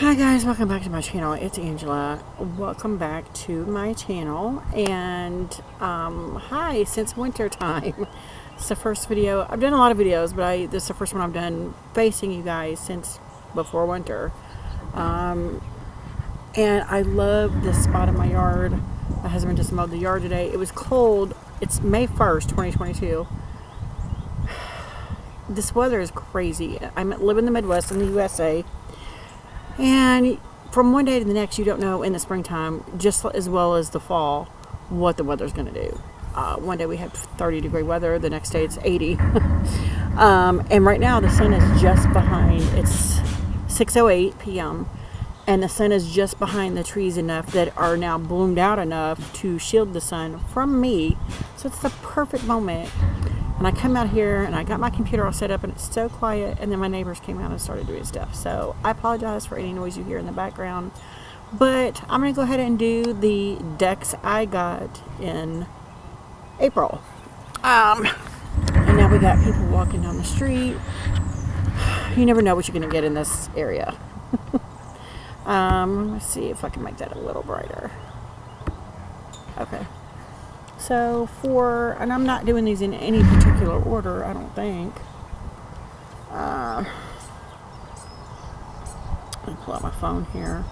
Hi guys, welcome back to my channel. It's Angela. Welcome back to my channel. And hi, since winter time. It's the first video. I've done a lot of videos, but this is the first one I've done facing you guys since before winter. And I love this spot in my yard. My husband just mowed the yard today. It was cold. It's May 1st, 2022. This weather is crazy. I live in the Midwest in the USA. And from one day to the next, you don't know in the springtime, just as well as the fall, what the weather's going to do. One day we have 30-degree weather. The next day it's 80. And right now the sun is just behind. It's 6:08 p.m. And the sun is just behind the trees enough that are now bloomed out enough to shield the sun from me. So it's the perfect moment. And I come out here and I got my computer all set up and it's so quiet, and then my neighbors came out and started doing stuff. So I apologize for any noise you hear in the background, but I'm going to go ahead and do the decks I got in April. And now we got people walking down the street. You never know what you're going to get in this area. Let's see if I can make that a little brighter. Okay. So and I'm not doing these in any particular order, I don't think. Let me pull out my phone here.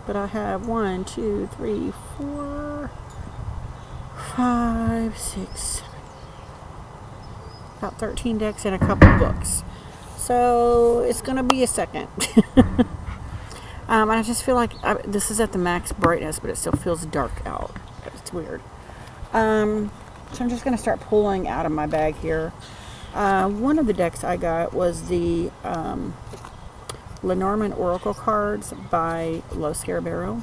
But I have 1, 2, 3, 4, 5, 6, 7, about 13 decks and a couple books. So it's going to be a second. I just feel like this is at the max brightness, but it still feels dark out. It's weird. So I'm just going to start pulling out of my bag here. One of the decks I got was the Lenormand Oracle cards by Lo Scarabero.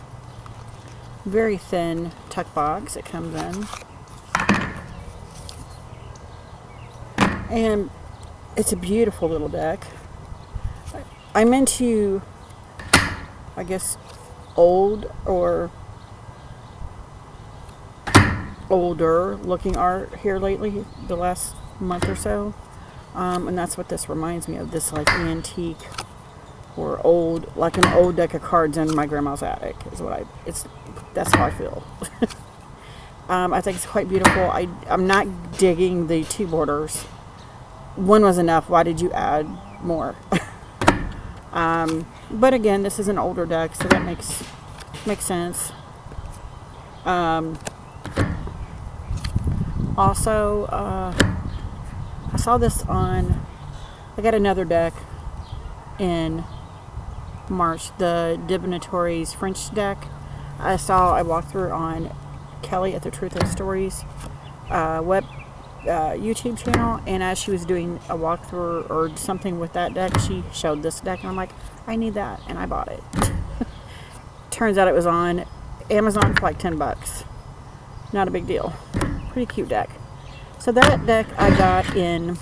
Very thin tuck box it comes in. And it's a beautiful little deck. I'm into, I guess, old or older looking art here lately, the last month or so. And that's what this reminds me of, this like antique or old, like an old deck of cards in my grandma's attic is what that's how I feel. I think it's quite beautiful. I'm not digging the two borders. One was enough. Why did you add more? But again, this is an older deck, so that makes sense. Also, I saw this I got another deck in March, the Divinatories French deck. I walked through on Kelly at the Truth of Stories YouTube channel, and as she was doing a walkthrough or something with that deck, she showed this deck, and I'm like, I need that, and I bought it. Turns out it was on Amazon for like $10. Not a big deal. Pretty cute deck. So that deck I got in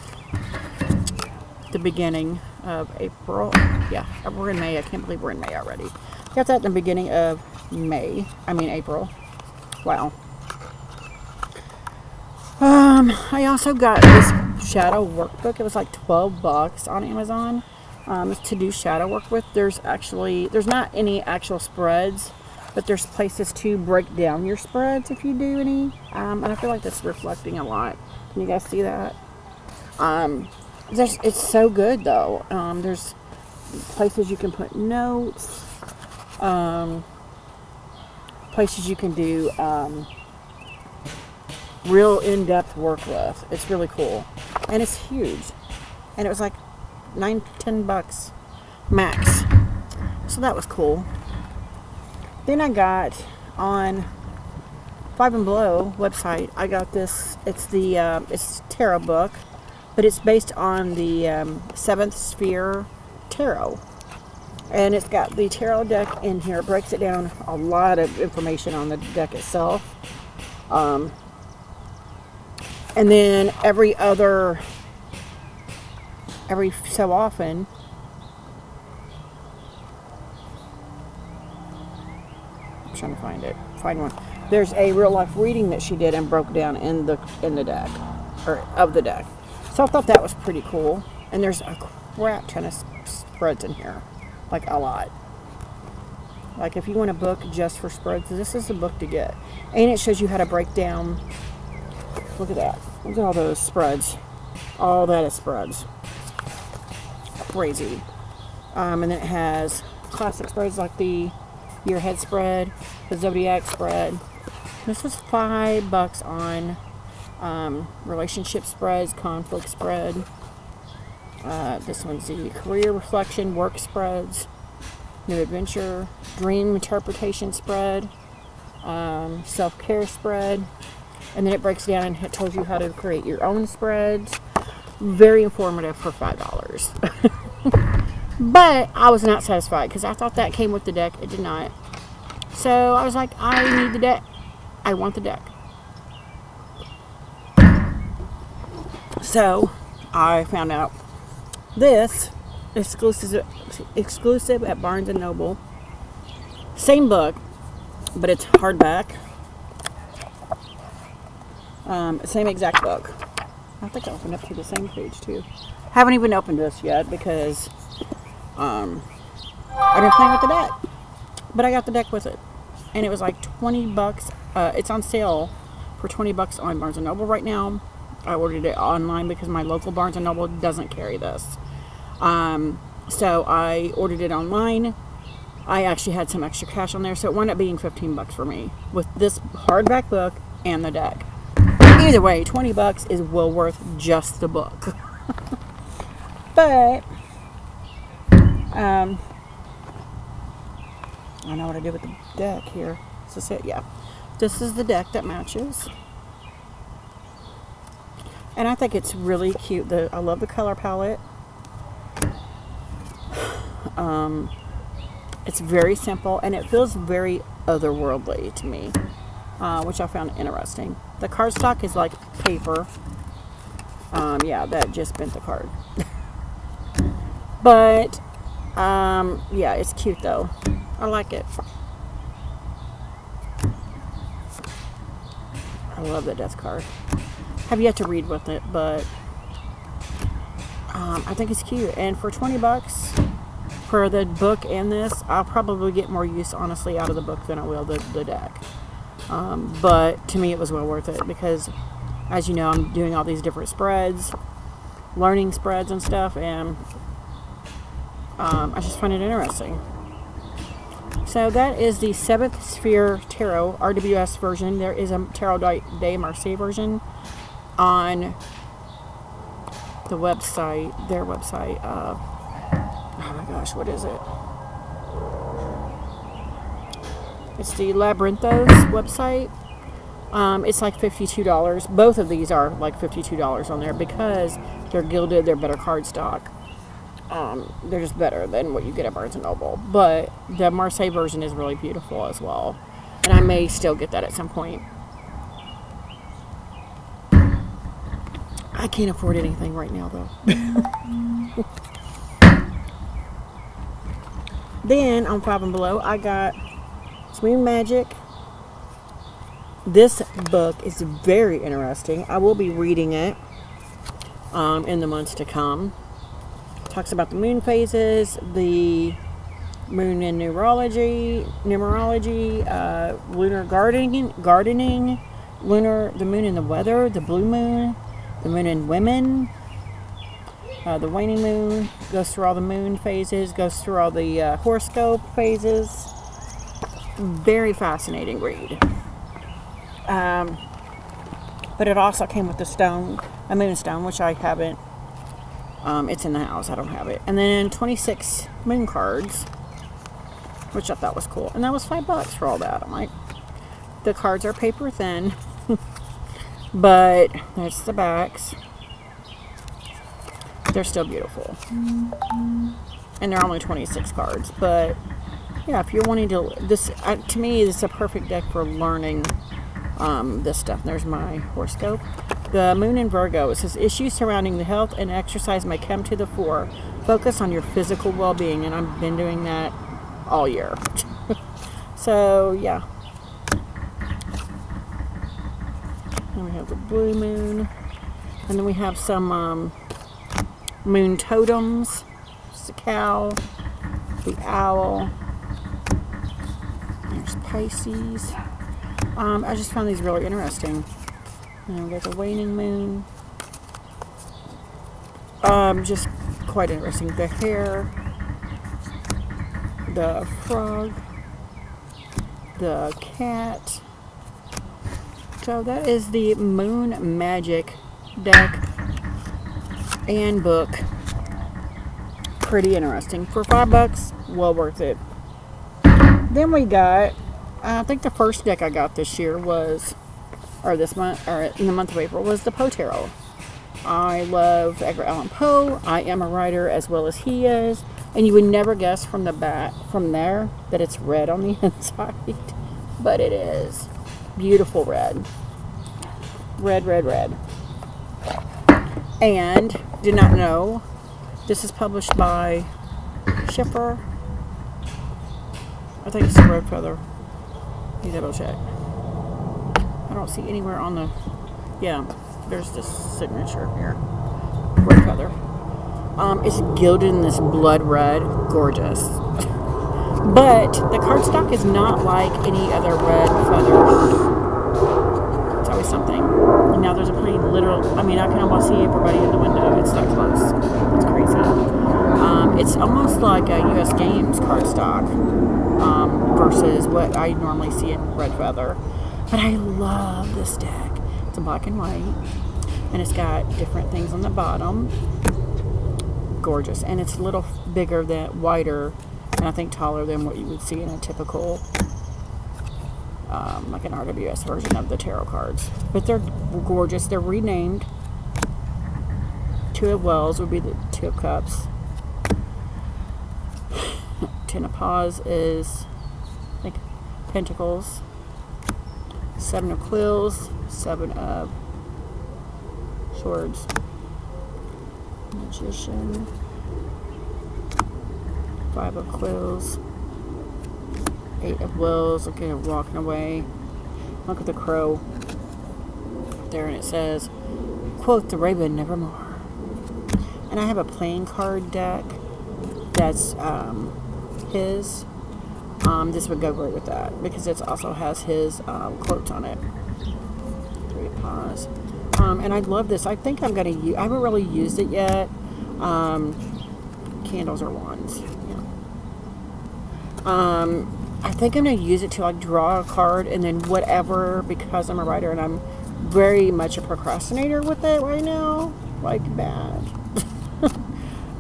the beginning of April. Yeah, we're in May. I can't believe we're in May already. Got that in the beginning of April. Wow. I also got this shadow workbook. It was like $12 on Amazon. It's to do shadow work with. There's not any actual spreads, but there's places to break down your spreads if you do any. And I feel like that's reflecting a lot. Can you guys see that? It's so good though. There's places you can put notes. Places you can do real in-depth work with. It's really cool, and it's huge, and it was like $9-10 max, so that was cool. Then I got on Five and Below website, I got this. It's it's Terra Book, but it's based on the 7th Sphere Tarot, and it's got the tarot deck in here. It breaks it down, a lot of information on the deck itself. And then every so often, I'm trying to find one. There's a real life reading that she did and broke down in the deck, or of the deck. So I thought that was pretty cool. And there's a crap ton of spreads in here. Like a lot. Like if you want a book just for spreads, this is the book to get. And it shows you how to break down. Look at that. Look at all those spreads. All that is spreads. Crazy. And then it has classic spreads like the Year Ahead spread, the Zodiac spread. This was $5 on relationship spreads, conflict spread. This one's the career reflection, work spreads, new adventure, dream interpretation spread, self-care spread. And then it breaks down and it tells you how to create your own spreads. Very informative for $5. But I was not satisfied because I thought that came with the deck. It did not. So I was like, I need the deck. I want the deck. So I found out this exclusive at Barnes & Noble. Same book, but it's hardback. Same exact book. I think I opened up to the same page too. Haven't even opened this yet because I've been playing with the deck. But I got the deck with it. And it was like $20. It's on sale for $20 on Barnes & Noble right now. I ordered it online because my local Barnes & Noble doesn't carry this. So I ordered it online. I actually had some extra cash on there, so it wound up being $15 for me with this hardback book and the deck. Either way, $20 is well worth just the book. But I know what I did with the deck here. Is this it? Yeah. This is the deck that matches. And I think it's really cute. I love the color palette. It's very simple and it feels very otherworldly to me, which I found interesting. The cardstock is like paper. Yeah, that just bent the card. But yeah, it's cute though. I like it. I love the death card. Have yet to read with it, but I think it's cute. And for $20 for the book and this, I'll probably get more use, honestly, out of the book than I will the deck. But to me, it was well worth it because, as you know, I'm doing all these different spreads, learning spreads and stuff, and I just find it interesting. So that is the 7th Sphere Tarot RWS version. There is a Tarot de Marseille version on the website, their website. Oh my gosh, what is it? It's the Labyrinthos website. It's like $52. Both of these are like $52 on there because they're gilded, they're better cardstock. They're just better than what you get at Barnes & Noble. But the Marseille version is really beautiful as well. And I may still get that at some point. I can't afford anything right now, though. Then, on 5 and Below, I got Moon Magic. This book is very interesting. I will be reading it in the months to come. Talks about the moon phases, the moon in numerology, lunar gardening, the moon in the weather, the blue moon, the moon in women, the waning moon, goes through all the moon phases, goes through all the horoscope phases. Very fascinating read. But it also came with the stone, a moonstone, which I haven't. It's in the house. I don't have it. And then 26 moon cards, which I thought was cool. And that was $5 for all that. I'm like, the cards are paper thin, but there's the backs. They're still beautiful. And they're only 26 cards. But yeah, if you're wanting to, to me, this is a perfect deck for learning this stuff. There's my horoscope. The moon in Virgo, it says issues surrounding the health and exercise may come to the fore. Focus on your physical well-being, and I've been doing that all year. So yeah. And we have the blue moon, and then we have some Moon totems. It's the cow, the owl. There's Pisces. I just found these really interesting. And we got the waning moon. Just quite interesting. The hare, the frog, the cat. So that is the Moon Magic deck and book. Pretty interesting. For $5, well worth it. Then we got, I think the first deck I got this year was, or this month, or in the month of April, was the Poe Tarot. I love Edgar Allan Poe. I am a writer as well as he is. And you would never guess from the back, from there, that it's red on the inside. But it is. Beautiful red. Red, red, red. And, did not know, this is published by Schiffer. I think it's a red feather. You double check. I don't see anywhere on the, yeah, there's this signature here. Red feather. It's gilded in this blood red. Gorgeous. But the cardstock is not like any other red feathers. It's always something. And now there's a plain literal, I mean, I can almost see everybody in the window. It's that close. It's crazy. It's almost like a U.S. Games cardstock versus what I normally see in red feather. But I love this deck. It's in black and white. And it's got different things on the bottom. Gorgeous. And it's a little bigger than, wider, and I think taller than what you would see in a typical, like an RWS version of the tarot cards. But they're gorgeous. They're renamed. Two of Wells would be the Two of Cups. Ten of Paws is, I think, Pentacles. Seven of Quills. Seven of Swords. Magician. Five of Quills. Eight of Wills. Okay, walking away. Look at the crow there, and it says, quote, the raven nevermore. And I have a playing card deck that's his. This would go great with that because it also has his quotes on it. Three of Paws. And I love this. I think I'm going to use, I haven't really used it yet. Candles or wands. Yeah. I think I'm going to use it to like draw a card and then whatever, because I'm a writer and I'm very much a procrastinator with it right now. Like bad.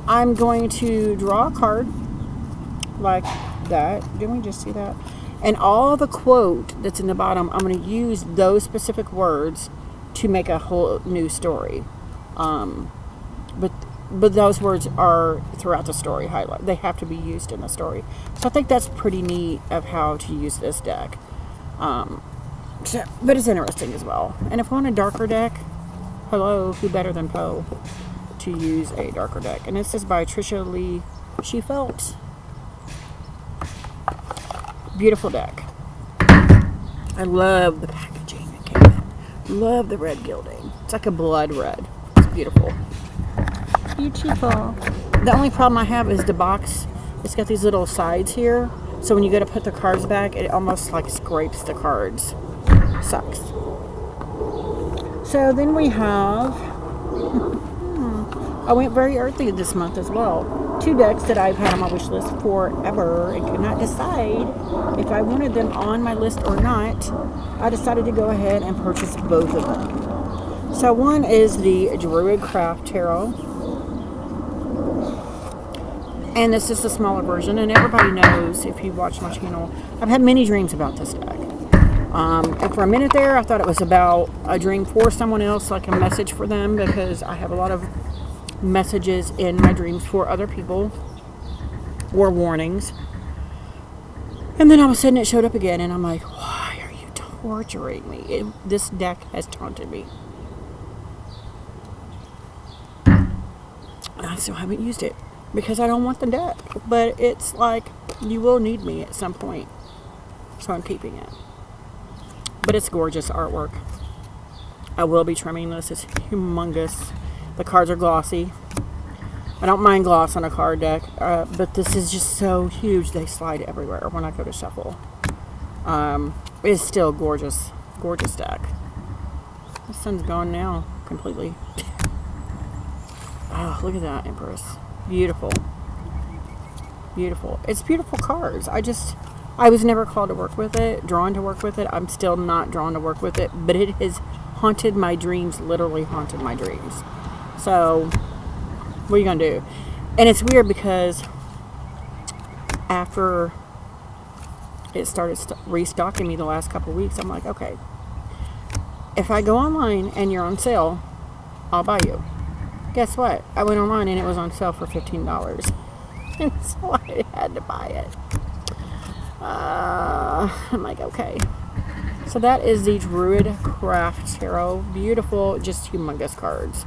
I'm going to draw a card like that. Didn't we just see that? And all the quote that's in the bottom, I'm going to use those specific words to make a whole new story. But those words are throughout the story highlight. They have to be used in the story. So I think that's pretty neat of how to use this deck. But it's interesting as well. And if I want a darker deck, hello, who better than Poe to use a darker deck? And this is by Trisha Lee Shefelt. Beautiful deck. I love the packaging that came in. Love the red gilding. It's like a blood red. It's beautiful. Beautiful. The only problem I have is the box. It's got these little sides here. So when you go to put the cards back, it almost like scrapes the cards. Sucks. So then we have... I went very earthy this month as well. Two decks that I've had on my wish list forever and could not decide if I wanted them on my list or not. I decided to go ahead and purchase both of them. So one is the Druid Craft Tarot. And this is the smaller version, and everybody knows, if you watch my channel, I've had many dreams about this deck. And for a minute there, I thought it was about a dream for someone else, like a message for them, because I have a lot of messages in my dreams for other people, or warnings. And then all of a sudden it showed up again, and I'm like, why are you torturing me? This deck has taunted me. I still haven't used it. Because I don't want the deck. But it's like, you will need me at some point. So I'm keeping it. But it's gorgeous artwork. I will be trimming this. It's humongous. The cards are glossy. I don't mind gloss on a card deck, but this is just so huge. They slide everywhere when I go to shuffle. It's still gorgeous, gorgeous deck. The sun's gone now completely. Oh, look at that, Empress. Beautiful. Beautiful. It's beautiful cards. I was never called to work with it, drawn to work with it. I'm still not drawn to work with it, but it has haunted my dreams, literally haunted my dreams. So, what are you going to do? And it's weird because after it started restocking me the last couple of weeks, I'm like, okay, if I go online and you're on sale, I'll buy you. Guess what? I went online and it was on sale for $15. And so I had to buy it. I'm like, okay. So that is the Druid Craft Tarot. Beautiful, just humongous cards.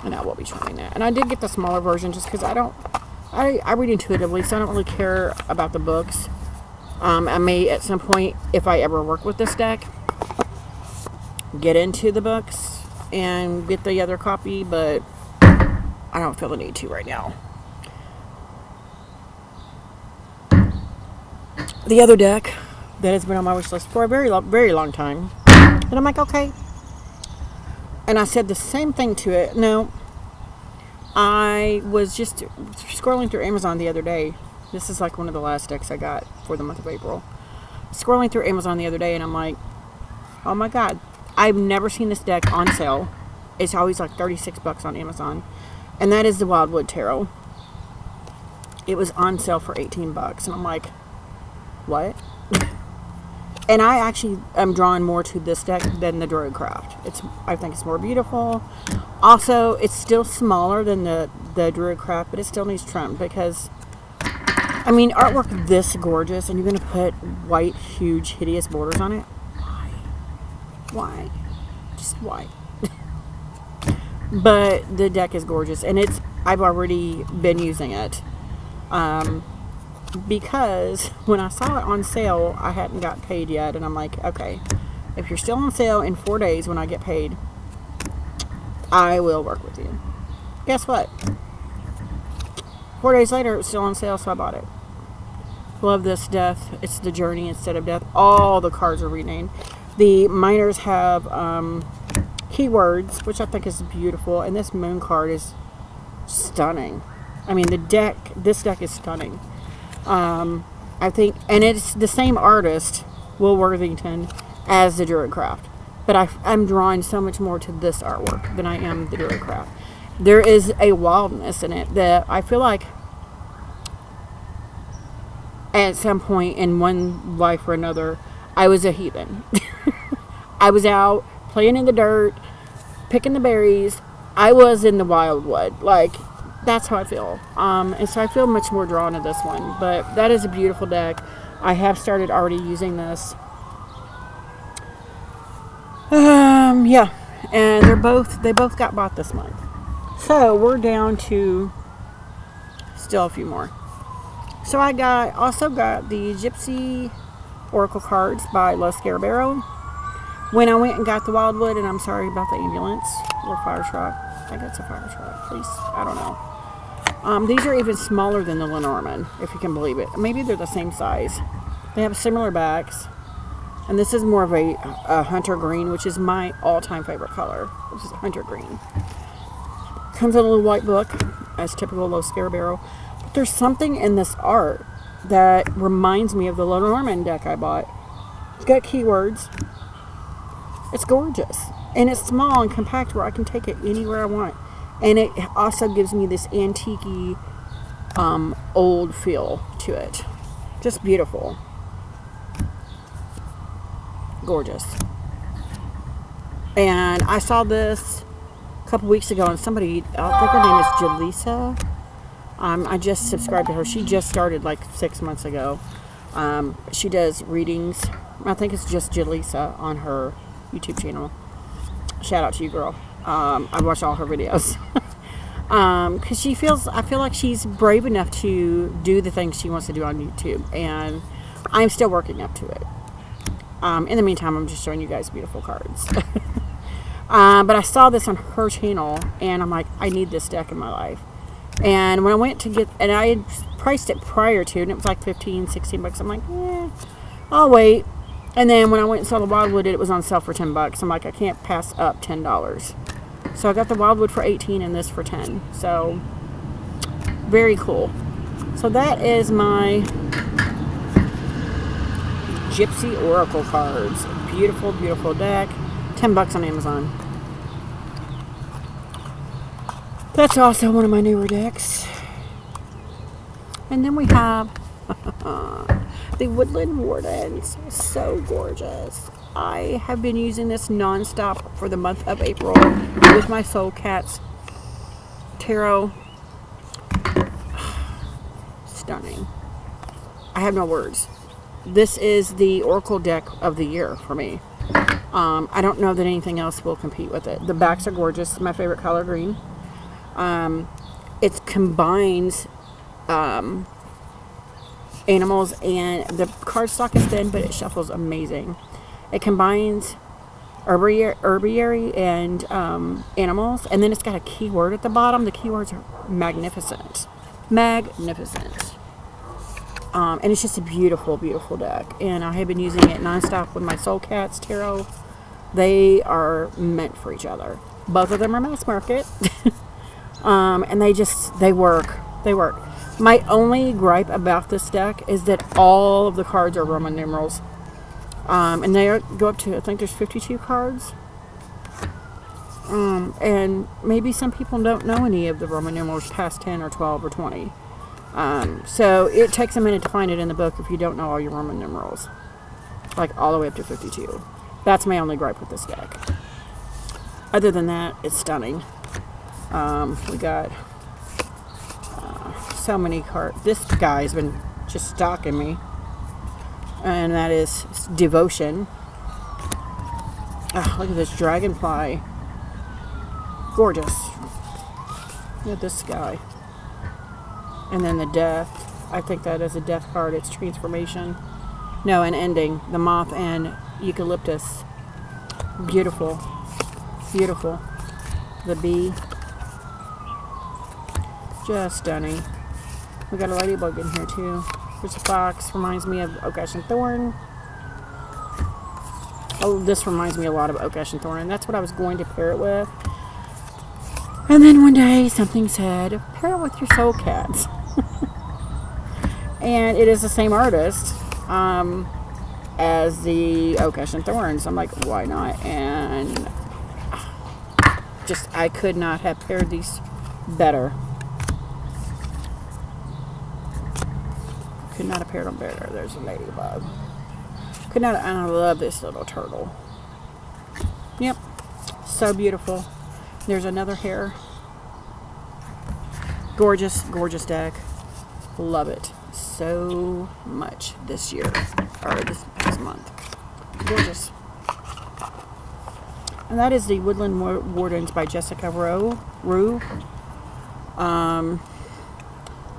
And I will be trying that. And I did get the smaller version just because I read intuitively, so I don't really care about the books. I may at some point, if I ever work with this deck, get into the books and get the other copy, but I don't feel the need to right now. The other deck that has been on my wish list for a very long time, and I'm like, okay. And I said the same thing to it. No, I was just scrolling through Amazon the other day. This is like one of the last decks I got for the month of April. Scrolling through Amazon the other day, and I'm like, oh my God, I've never seen this deck on sale. It's always like $36 on Amazon, and that is the Wildwood Tarot. It was on sale for $18, and I'm like, what? And I actually am drawn more to this deck than the Druid Craft. I think it's more beautiful. Also, it's still smaller than the Druid Craft, but it still needs trim because, I mean, artwork this gorgeous, and you're going to put white, huge, hideous borders on it? Why? Why? Just why? But the deck is gorgeous, and I've already been using it. Because when I saw it on sale, I hadn't got paid yet, and I'm like, okay, if you're still on sale in 4 days when I get paid, I will work with you. Guess what? 4 days later, it was still on sale, so I bought it. Love this death. It's the journey instead of death. All the cards are renamed. The minors have keywords, which I think is beautiful, and this moon card is stunning. I mean, this deck is stunning. I think, and it's the same artist, Will Worthington, as the Druid Craft. But I'm drawing so much more to this artwork than I am the Druid Craft. There is a wildness in it that I feel like at some point in one life or another, I was a heathen. I was out playing in the dirt, picking the berries. I was in the wildwood. Like, that's how I feel. And so I feel much more drawn to this one. But that is a beautiful deck. I have started already using this. Yeah. And they both got bought this month. So we're down to still a few more. So I also got the Gypsy Oracle cards by Los Scarabero. When I went and got the Wildwood, and I'm sorry about the ambulance or fire truck. I think it's a fire truck. Please, I don't know. These are even smaller than the Lenormand, if you can believe it. Maybe they're the same size. They have similar backs. And this is more of a hunter green, which is my all-time favorite color. This is hunter green. Comes in a little white book, as typical Los Scarabero. But there's something in this art that reminds me of the Lenormand deck I bought. It's got keywords. It's gorgeous. And it's small and compact where I can take it anywhere I want. And it also gives me this antique-y, old feel to it. Just beautiful. Gorgeous. And I saw this a couple weeks ago, and somebody, I think her name is Jalisa. I just subscribed to her. She just started like 6 months ago. She does readings. I think it's just Jalisa on her YouTube channel. Shout out to you, girl. I watch all her videos. Because I feel like she's brave enough to do the things she wants to do on YouTube. And I'm still working up to it. In the meantime, I'm just showing you guys beautiful cards. But I saw this on her channel, and I'm like, I need this deck in my life. And when I went to get, and I had priced it prior to, and it was like 15, 16 bucks. I'm like, I'll wait. And then when I went and saw the Wildwood, it was on sale for 10 bucks. I'm like, I can't pass up $10. So I got the Wildwood for 18 and this for 10. So very cool. So that is my Gypsy Oracle cards. Beautiful, beautiful deck. 10 bucks on Amazon. That's also one of my newer decks. And then we have the Woodland Wardens. So gorgeous. I have been using this non-stop for the month of April with my Soul Cats Tarot. Stunning. I have no words. This is the Oracle deck of the year for me. I don't know that anything else will compete with it. The backs are gorgeous. My favorite color, green. It combines animals, and the cardstock is thin, but it shuffles amazing. It combines herbiary and animals, and then it's got a keyword at the bottom. The keywords are magnificent. Magnificent. And it's just a beautiful, beautiful deck. And I have been using it nonstop with my Soul Cats Tarot. They are meant for each other. Both of them are mass market. And they work. They work. My only gripe about this deck is that all of the cards are Roman numerals. And they go up to, I think there's 52 cards. And maybe some people don't know any of the Roman numerals past 10 or 12 or 20. So it takes a minute to find it in the book if you don't know all your Roman numerals. Like all the way up to 52. That's my only gripe with this deck. Other than that, it's stunning. We got so many cards. This guy's been just stalking me. And that is Devotion. Oh, look at this dragonfly. Gorgeous. Look at this guy. And then the Death. I think that is a Death card. It's Transformation. No, an Ending. The Moth and Eucalyptus. Beautiful. Beautiful. The Bee. Just stunning. We got a ladybug in here too. There's a fox. Reminds me of Oak Ash and Thorn. Oh, this reminds me a lot of Oak Ash and Thorn. And that's what I was going to pair it with. And then one day something said, pair it with your Soul Cats. And it is the same artist as the Oak Ash and Thorn. So I'm like, why not? And just, I could not have paired these better. Could not have paired them better. There's a ladybug. Could not, and I love this little turtle. Yep. So beautiful. There's another hare. Gorgeous, gorgeous deck. Love it so much this year, or this past month. Gorgeous. And that is the Woodland Wardens by Jessica Rue.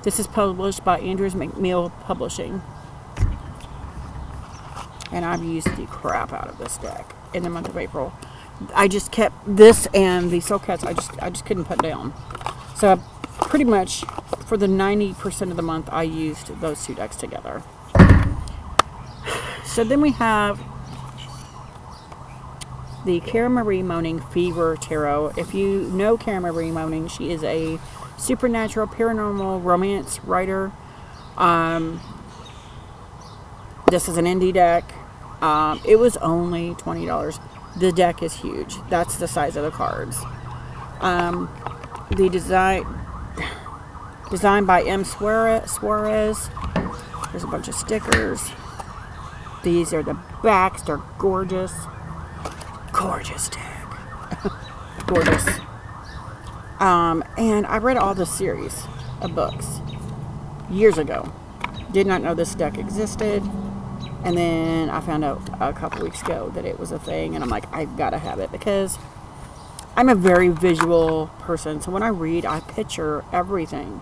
This is published by Andrews McMeel Publishing. And I've used the crap out of this deck in the month of April. I just kept this and the Soul Cats, I just couldn't put down. So pretty much for the 90% of the month, I used those two decks together. So then we have the Cara Marie Moaning Fever Tarot. If you know Cara Marie Moaning, she is a supernatural, paranormal romance writer. This is an indie deck. It was only $20. The deck is huge. That's the size of the cards. The designed by M. Suarez. There's a bunch of stickers. These are the backs. They're gorgeous. Gorgeous deck. Gorgeous. And I read all the series of books years ago. Did not know this deck existed. And then I found out a couple weeks ago that it was a thing. And I'm like, I've got to have it because I'm a very visual person. So when I read, I picture everything.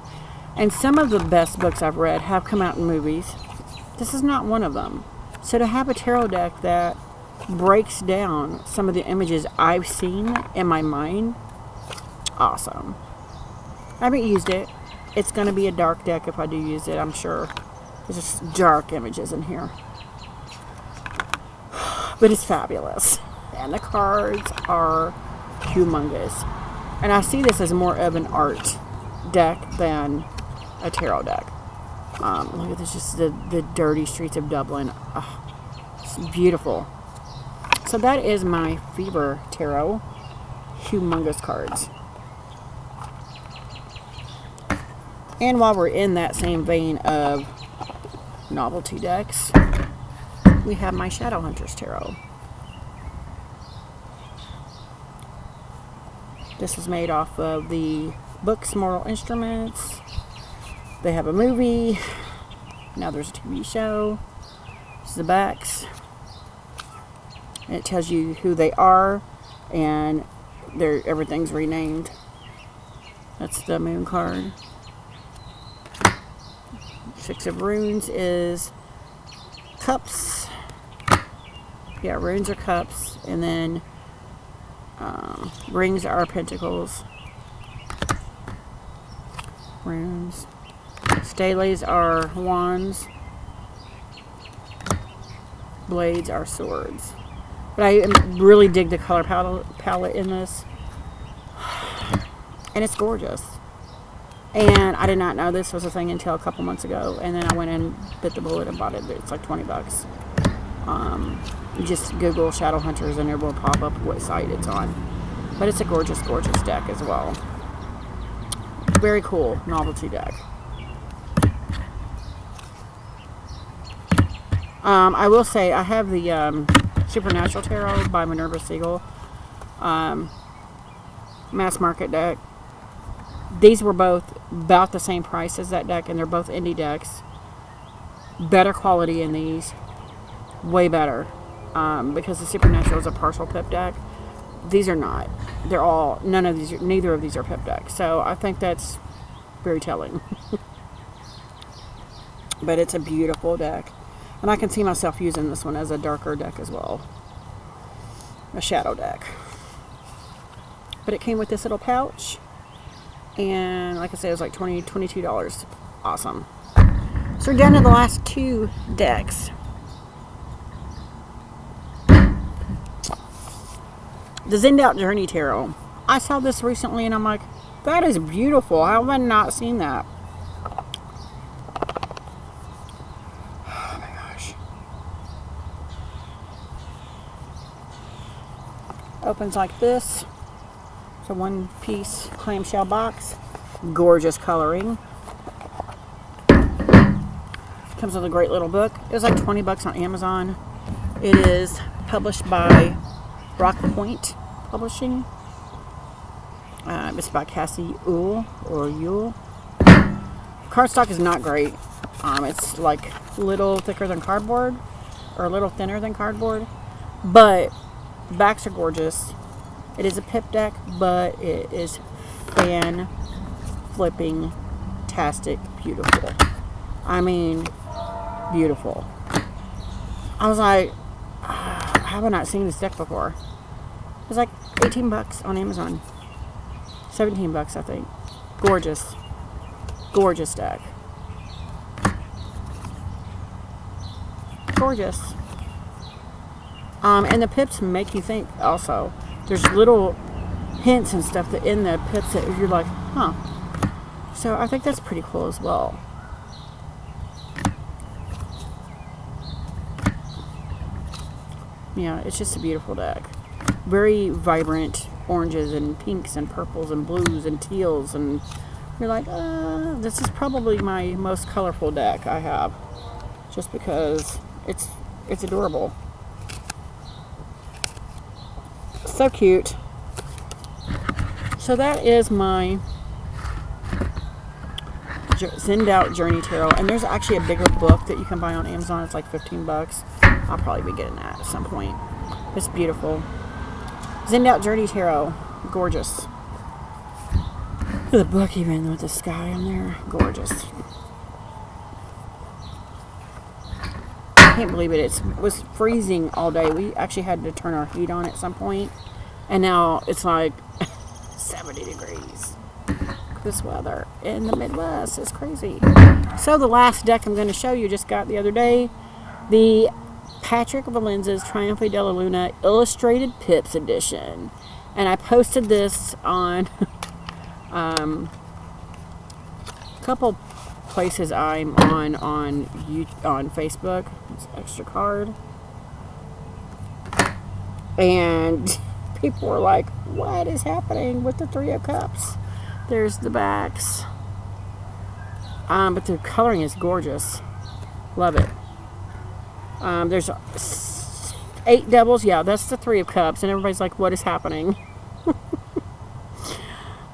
And some of the best books I've read have come out in movies. This is not one of them. So to have a tarot deck that breaks down some of the images I've seen in my mind. Awesome. I haven't used it. It's going to be a dark deck if I do use it, I'm sure. There's just dark images in here. But it's fabulous. And the cards are humongous. And I see this as more of an art deck than a tarot deck. Look at this, just the dirty streets of Dublin. Oh, it's beautiful. So that is my Fever Tarot. Humongous cards. And while we're in that same vein of novelty decks, we have my Shadowhunters Tarot. This is made off of the books Mortal Instruments. They have a movie. Now there's a TV show. This is the backs. And it tells you who they are, and everything's renamed. That's the moon card. Six of Runes is cups. Yeah, runes are cups, and then rings are pentacles. Runes. Steles are wands. Blades are swords. But I really dig the color palette in this. And it's gorgeous. And I did not know this was a thing until a couple months ago. And then I went and bit the bullet and bought it. It's like 20 bucks. You just Google Shadowhunters and it will pop up what site it's on. But it's a gorgeous, gorgeous deck as well. Very cool novelty deck. I will say I have the Supernatural Tarot by Minerva Siegel. Mass market deck. These were both about the same price as that deck, and they're both indie decks. Better quality in these. Way better. Because the Supernatural is a partial pip deck. These are not. Neither of these are pip decks. So I think that's very telling. But it's a beautiful deck. And I can see myself using this one as a darker deck as well. A shadow deck. But it came with this little pouch. And like I said, it was like $22. Awesome. So we're down to the last two decks. The Zendoubt Journey Tarot. I saw this recently and I'm like, that is beautiful. How have I not seen that? Oh my gosh. Opens like this. It's a one piece clamshell box. Gorgeous coloring. Comes with a great little book. It was like 20 bucks on Amazon. It is published by Rock Point Publishing. It's by Cassie Uhl or Yule. Cardstock is not great. It's like a little thicker than cardboard, or a little thinner than cardboard, but backs are gorgeous. It is a pip deck, but it is fan flipping tastic beautiful. I mean, beautiful. I was like, how have I not seen this deck before? It was like 18 bucks on Amazon. 17 bucks, I think. Gorgeous. Gorgeous deck. Gorgeous. And the pips make you think also. There's little hints and stuff that in the pips that you're like, huh. So I think that's pretty cool as well. Yeah, it's just a beautiful deck. Very vibrant oranges and pinks and purples and blues and teals, and you're like, this is probably my most colorful deck I have, just because it's adorable. So cute. So that is my Zendoubt Journey Tarot, and there's actually a bigger book that you can buy on Amazon. It's like 15 bucks. I'll probably be getting that at some point. It's beautiful. Zendoubt Journey Tarot. Gorgeous. The book even with the sky on there. Gorgeous. can't believe it. It was freezing all day. We actually had to turn our heat on at some point. And now it's like 70 degrees. This weather in the Midwest is crazy. So the last deck I'm going to show you just got the other day. The Patrick Valenza's Triumphant Della Luna Illustrated Pips Edition. And I posted this on a couple places I'm on Facebook. It's an extra card. And people were like, what is happening with the Three of Cups? There's the backs. But the coloring is gorgeous. Love it. There's 8 doubles. Yeah, that's the Three of Cups. And everybody's like, what is happening?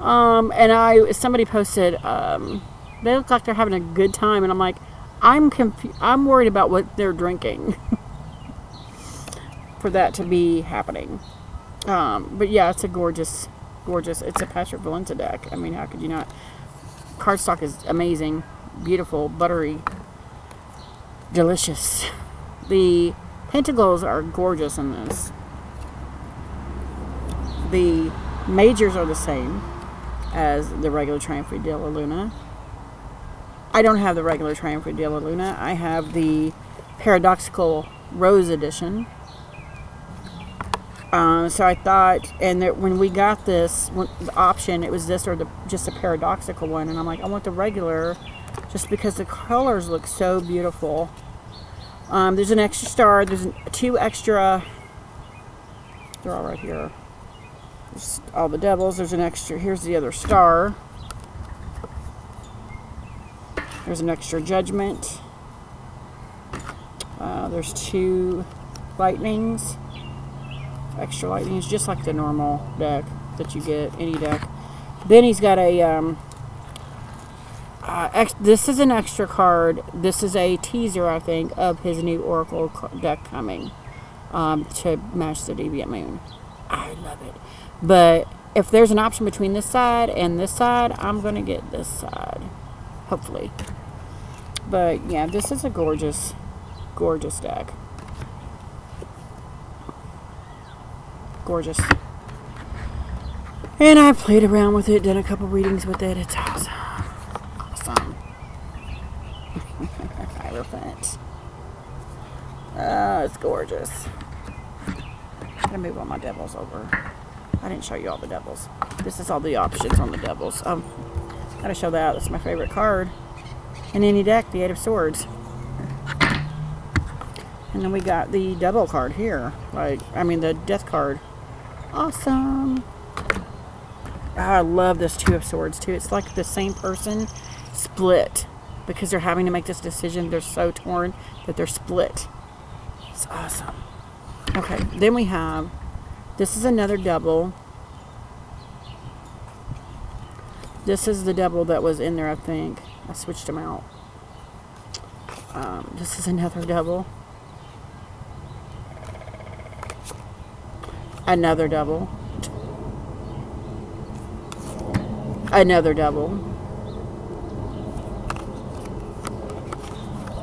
And somebody posted, they look like they're having a good time. And I'm like, I'm worried about what they're drinking for that to be happening. But yeah, it's a gorgeous, it's a Patrick Valenza deck. I mean, how could you not? Cardstock is amazing, beautiful, buttery, delicious. The pentaglows are gorgeous in this. The majors are the same as the regular Triumphant Della Luna. I don't have the regular Triumphant Della Luna. I have the Paradoxical Rose Edition. So I thought, and that when we got this, the option, it was this or just a paradoxical one. And I'm like, I want the regular just because the colors look so beautiful. There's an extra star. There's 2 extra. They're all right here. There's all the devils. There's an extra. Here's the other star. There's an extra judgment. There's 2 lightnings. Extra lightnings, just like the normal deck that you get, any deck. Then he's got a this is an extra card. This is a teaser, I think, of his new Oracle deck coming to match the Deviant Moon. I love it. But if there's an option between this side and this side, I'm going to get this side, hopefully. But yeah, this is a gorgeous, gorgeous deck. Gorgeous. And I played around with it, done a couple readings with it. It's awesome. Awesome. Hierophant. It's gorgeous. I'm gonna move all my devils over. I didn't show you all the devils. This is all the options on the devils. Gotta show that. That's my favorite card in any deck, the 8 of Swords. And then we got the double card here. The death card. Awesome. I love this 2 of Swords too. It's like the same person split because they're having to make this decision. They're so torn that they're split. It's awesome. Okay, then we have, this is another double. This is the double that was in there, I think. I switched them out. This is another double. Another double. Another double.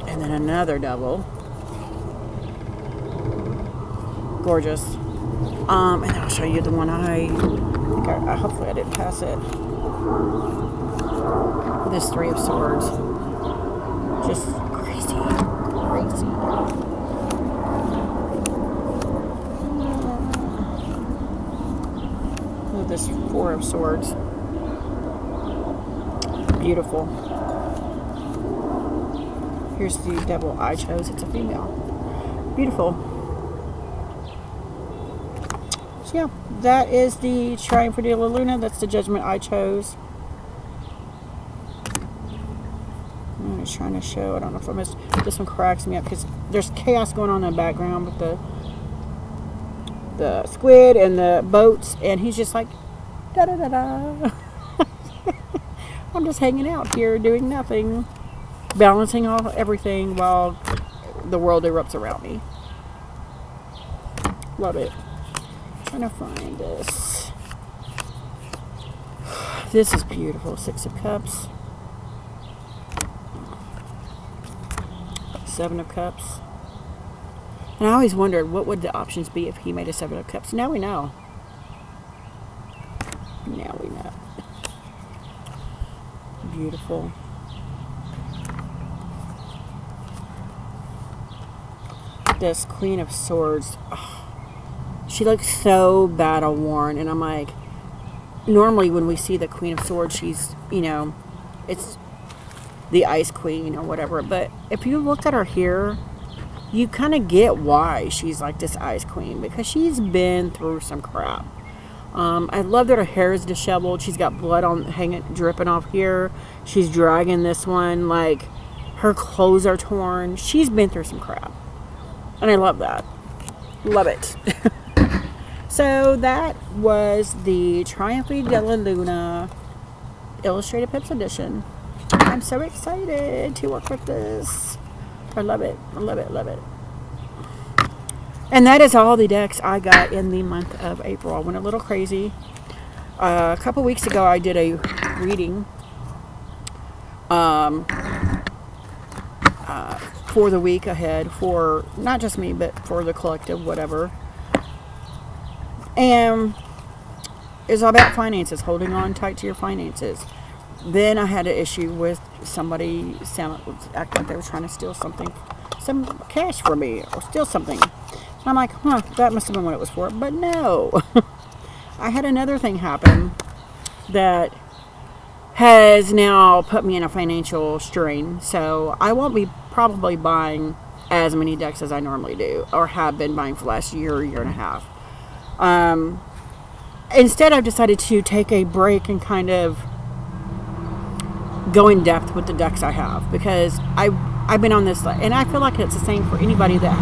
And then another double. Gorgeous. And then I'll show you the one I hopefully I didn't pass it. This 3 of Swords. Just crazy. Crazy. This 4 of Swords. Beautiful. Here's the devil I chose. It's a female. Beautiful. So yeah, that is the Triumphant Della Luna. That's the judgment I chose. I'm just trying to show. I don't know if I missed. This one cracks me up because there's chaos going on in the background with the squid and the boats, and he's just like da da da da. I'm just hanging out here doing nothing, balancing off everything while the world erupts around me. Love it. Trying to find this. This is beautiful. 6 of Cups. 7 of Cups. And I always wondered what would the options be if he made a Seven of Cups. Now we know. Now we know. Beautiful. This Queen of Swords. Oh, she looks so battle worn, and I'm like, normally when we see the Queen of Swords, she's, you know, it's the Ice Queen or whatever. But if you look at her here, you kind of get why she's like this Ice Queen, because she's been through some crap. I love that her hair is disheveled. She's got blood on dripping off here. She's dragging this one. Like, her clothes are torn. She's been through some crap. And I love that. Love it. So that was the Triumphant Dilla Luna Illustrated Pips Edition. I'm so excited to work with this. I love it. I love it. Love it. And that is all the decks I got in the month of April. I went a little crazy. A couple weeks ago, I did a reading for the week ahead, for not just me, but for the collective, whatever. And it's all about finances, holding on tight to your finances. Then I had an issue with somebody acting like they were trying to steal something, some cash from me, or steal something. I'm like, that must have been what it was for. But no. I had another thing happen that has now put me in a financial strain. So I won't be probably buying as many decks as I normally do, or have been buying for the last year and a half. Instead, I've decided to take a break and kind of go in depth with the decks I have, because I've been on this, and I feel like it's the same for anybody that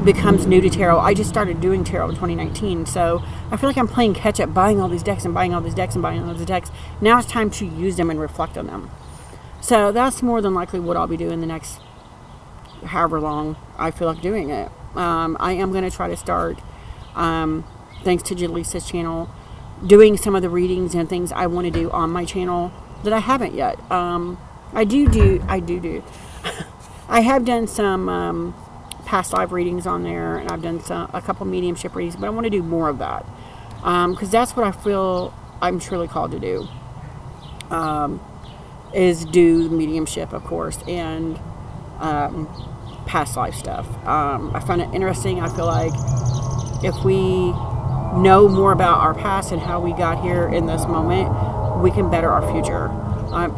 becomes new to tarot. I just started doing tarot in 2019, so I feel like I'm playing catch up, buying all these decks and buying all these decks and buying all these decks. Now it's time to use them and reflect on them. So that's more than likely what I'll be doing the next however long I feel like doing it. I am going to try to start, thanks to Jaleesa's channel, doing some of the readings and things I want to do on my channel that I haven't yet. I do. I have done some past live readings on there, and I've done a couple mediumship readings, but I want to do more of that, because that's what I feel I'm truly called to do, is do mediumship, of course, and past life stuff. I find it interesting. I feel like if we know more about our past and how we got here in this moment, we can better our future,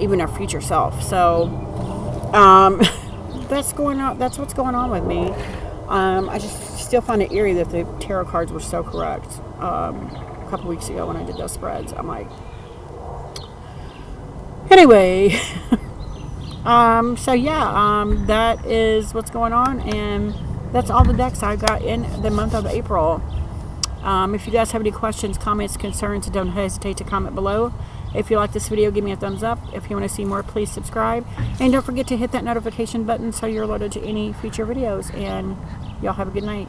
even our future self. So that's what's going on with me. I just still find it eerie that the tarot cards were so correct a couple weeks ago when I did those spreads. I'm like, anyway. So yeah, that is what's going on, and that's all the decks I got in the month of April. If you guys have any questions, comments, concerns, don't hesitate to comment below. If you like this video, give me a thumbs up. If you want to see more, please subscribe. And don't forget to hit that notification button so you're alerted to any future videos. And y'all have a good night.